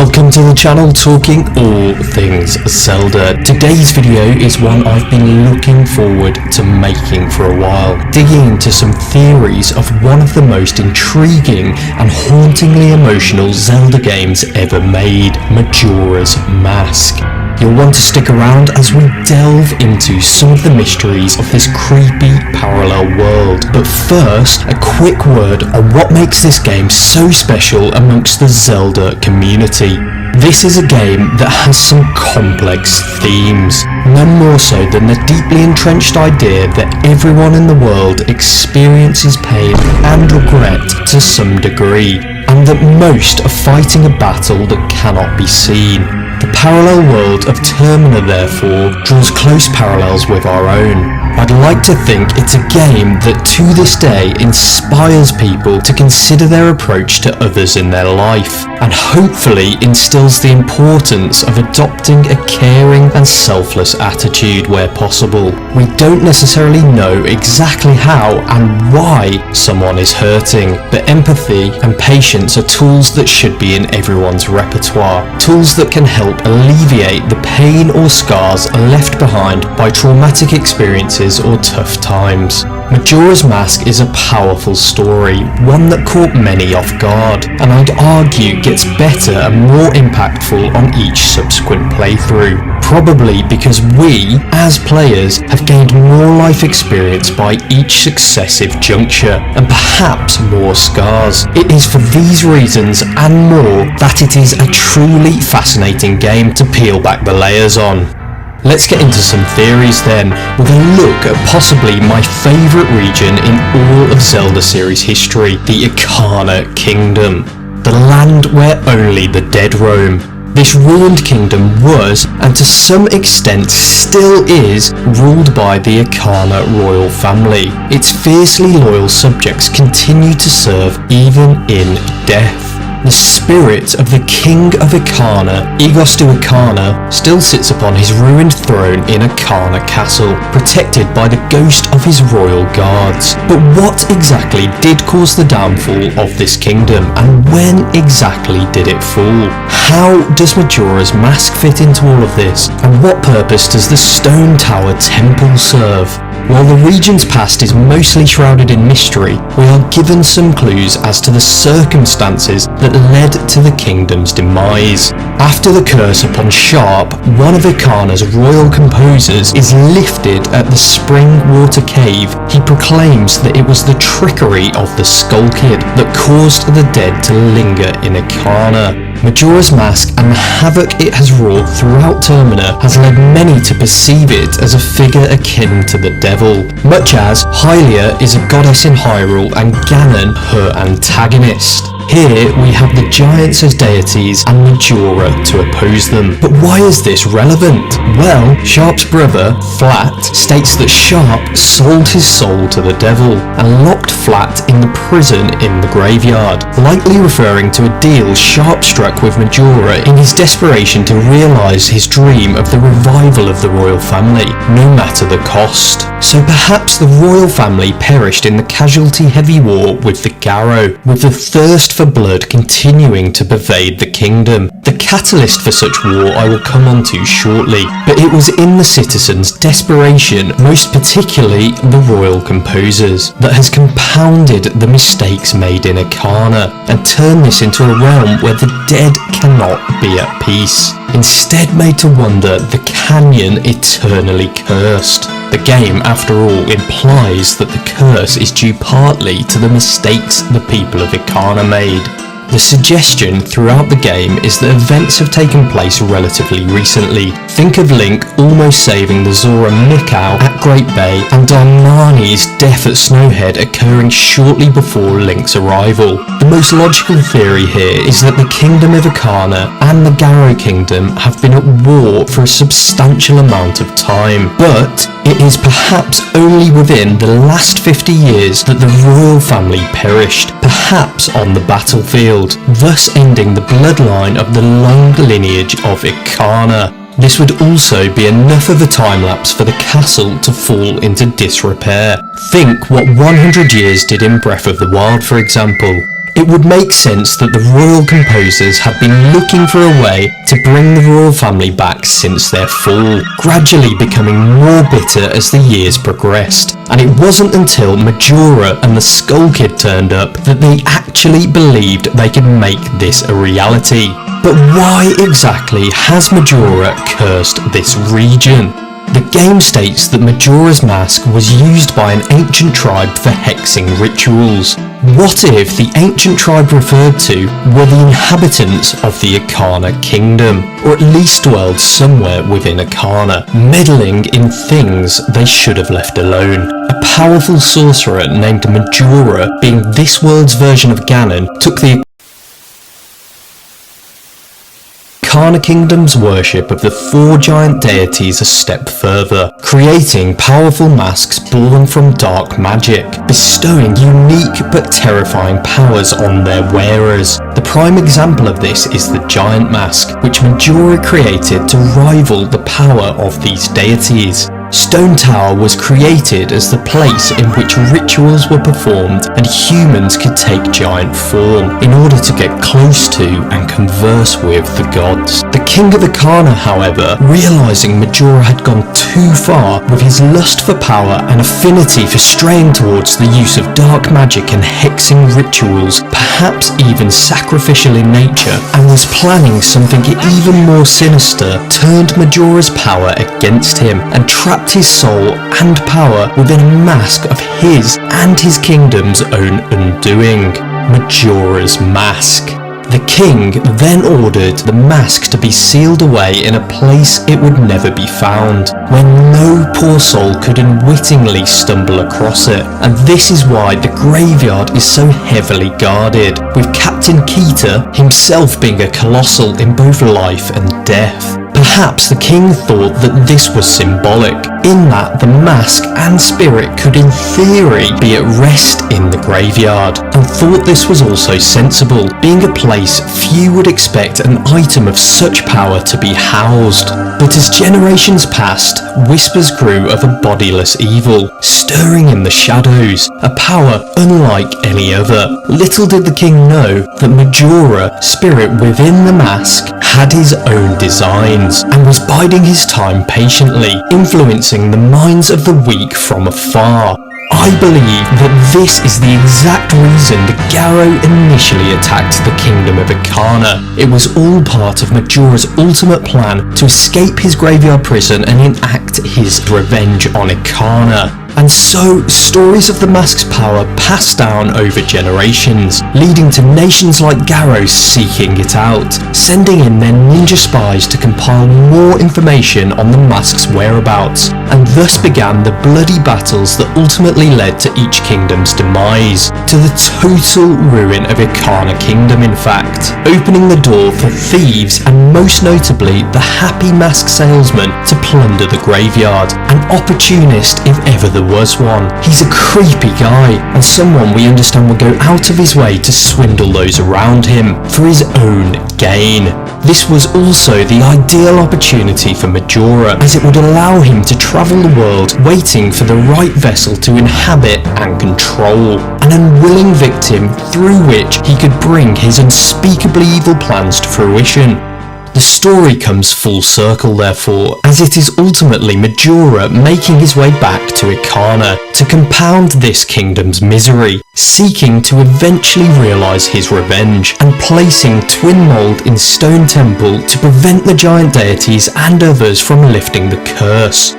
Welcome to the channel talking all things Zelda. Today's video is one I've been looking forward to making for a while, digging into some theories of one of the most intriguing and hauntingly emotional Zelda games ever made, Majora's Mask. You'll want to stick around as we delve into some of the mysteries of this creepy parallel world. But first, a quick word on what makes this game so special amongst the Zelda community. This is a game that has some complex themes, none more so than the deeply entrenched idea that everyone in the world experiences pain and regret to some degree, and that most are fighting a battle that cannot be seen. The parallel world of Termina, therefore, draws close parallels with our own. I'd like to think it's a game that to this day inspires people to consider their approach to others in their life, and hopefully instills the importance of adopting a caring and selfless attitude where possible. We don't necessarily know exactly how and why someone is hurting, but empathy and patience are tools that should be in everyone's repertoire, tools that can help alleviate the pain or scars left behind by traumatic experiences or tough times. Majora's Mask is a powerful story, one that caught many off guard, and I'd argue gets better and more impactful on each subsequent playthrough. Probably because we, as players, have gained more life experience by each successive juncture, and perhaps more scars. It is for these reasons and more that it is a truly fascinating game to peel back the layers on. Let's get into some theories then. We're going to look at possibly my favourite region in all of Zelda series history, the Ikana Kingdom, the land where only the dead roam. This ruined kingdom was, and to some extent still is, ruled by the Ikana royal family. Its fiercely loyal subjects continue to serve even in death. The spirit of the King of Ikana, Ikana, still sits upon his ruined throne in Ikana Castle, protected by the ghost of his royal guards. But what exactly did cause the downfall of this kingdom, and when exactly did it fall? How does Majora's Mask fit into all of this, and what purpose does the Stone Tower Temple serve? While the region's past is mostly shrouded in mystery, we are given some clues as to the circumstances that led to the kingdom's demise. After the curse upon Sharp, one of Ikana's royal composers, is lifted at the Spring Water Cave, he proclaims that it was the trickery of the Skull Kid that caused the dead to linger in Ikana. Majora's Mask and the havoc it has wrought throughout Termina has led many to perceive it as a figure akin to the devil, much as Hylia is a goddess in Hyrule and Ganon her antagonist. Here we have the giants as deities and Majora to oppose them. But why is this relevant? Well, Sharp's brother, Flat, states that Sharp sold his soul to the devil and locked Flat in the prison in the graveyard, likely referring to a deal Sharp struck with Majora in his desperation to realise his dream of the revival of the royal family, no matter the cost. So perhaps the royal family perished in the casualty-heavy war with the Garrow, with the thirst for blood continuing to pervade the kingdom. The catalyst for such war I will come on to shortly, but it was in the citizens' desperation, most particularly the royal composers, that has compounded the mistakes made in Ikana, and turned this into a realm where the dead cannot be at peace, instead made to wonder the canyon eternally cursed. The game, after all, implies that the curse is due partly to the mistakes the people of Ikana made. The suggestion throughout the game is that events have taken place relatively recently. Think of Link almost saving the Zora Mikau at Great Bay, and Darmani's death at Snowhead occurring shortly before Link's arrival. The most logical theory here is that the Kingdom of Ikana and the Garrow Kingdom have been at war for a substantial amount of time, but it is perhaps only within the last 50 years that the royal family perished, perhaps on the battlefield, thus ending the bloodline of the long lineage of Ikana. This would also be enough of a time-lapse for the castle to fall into disrepair. Think what 100 years did in Breath of the Wild, for example. It would make sense that the royal composers had been looking for a way to bring the royal family back since their fall, gradually becoming more bitter as the years progressed. And it wasn't until Majora and the Skull Kid turned up that they actually believed they could make this a reality. But why exactly has Majora cursed this region? The game states that Majora's mask was used by an ancient tribe for hexing rituals. What if the ancient tribe referred to were the inhabitants of the Ikana Kingdom, or at least dwelled somewhere within Ikana, meddling in things they should have left alone? A powerful sorcerer named Majora, being this world's version of Ganon, took the Ikana Kingdom's worship of the 4 giant deities a step further, creating powerful masks born from dark magic, bestowing unique but terrifying powers on their wearers. The prime example of this is the giant mask, which Majora created to rival the power of these deities. Stone Tower was created as the place in which rituals were performed and humans could take giant form in order to get close to and converse with the gods. The King of Ikana, however, realising Majora had gone too far with his lust for power and affinity for straying towards the use of dark magic and hexing rituals, perhaps even sacrificial in nature, and was planning something even more sinister, turned Majora's power against him and trapped his soul and power within a mask of his and his kingdom's own undoing. Majora's mask. The king then ordered the mask to be sealed away in a place it would never be found, where no poor soul could unwittingly stumble across it. And this is why the graveyard is so heavily guarded, with Captain Kita himself being a colossal in both life and death. Perhaps the king thought that this was symbolic, in that the mask and spirit could in theory be at rest in the graveyard, and thought this was also sensible, being a place few would expect an item of such power to be housed. But as generations passed, whispers grew of a bodiless evil, stirring in the shadows, a power unlike any other. Little did the king know that Majora, spirit within the mask, had his own designs, and was biding his time patiently, influencing the minds of the weak from afar. I believe that this is the exact reason the Garo initially attacked the kingdom of Ikana. It was all part of Majora's ultimate plan to escape his graveyard prison and enact his revenge on Ikana. And so, stories of the mask's power passed down over generations, leading to nations like Garo seeking it out, sending in their ninja spies to compile more information on the mask's whereabouts, and thus began the bloody battles that ultimately led to each kingdom's demise, to the total ruin of Ikana Kingdom in fact, opening the door for thieves and most notably the happy mask salesman to plunder the graveyard, an opportunist if ever there was one. He's a creepy guy, and someone we understand will go out of his way to swindle those around him for his own gain. This was also the ideal opportunity for Majora, as it would allow him to travel the world waiting for the right vessel to inhabit and control, an unwilling victim through which he could bring his unspeakably evil plans to fruition. The story comes full circle therefore, as it is ultimately Majora making his way back to Ikana to compound this kingdom's misery, seeking to eventually realise his revenge, and placing Twin Mold in Stone Temple to prevent the giant deities and others from lifting the curse.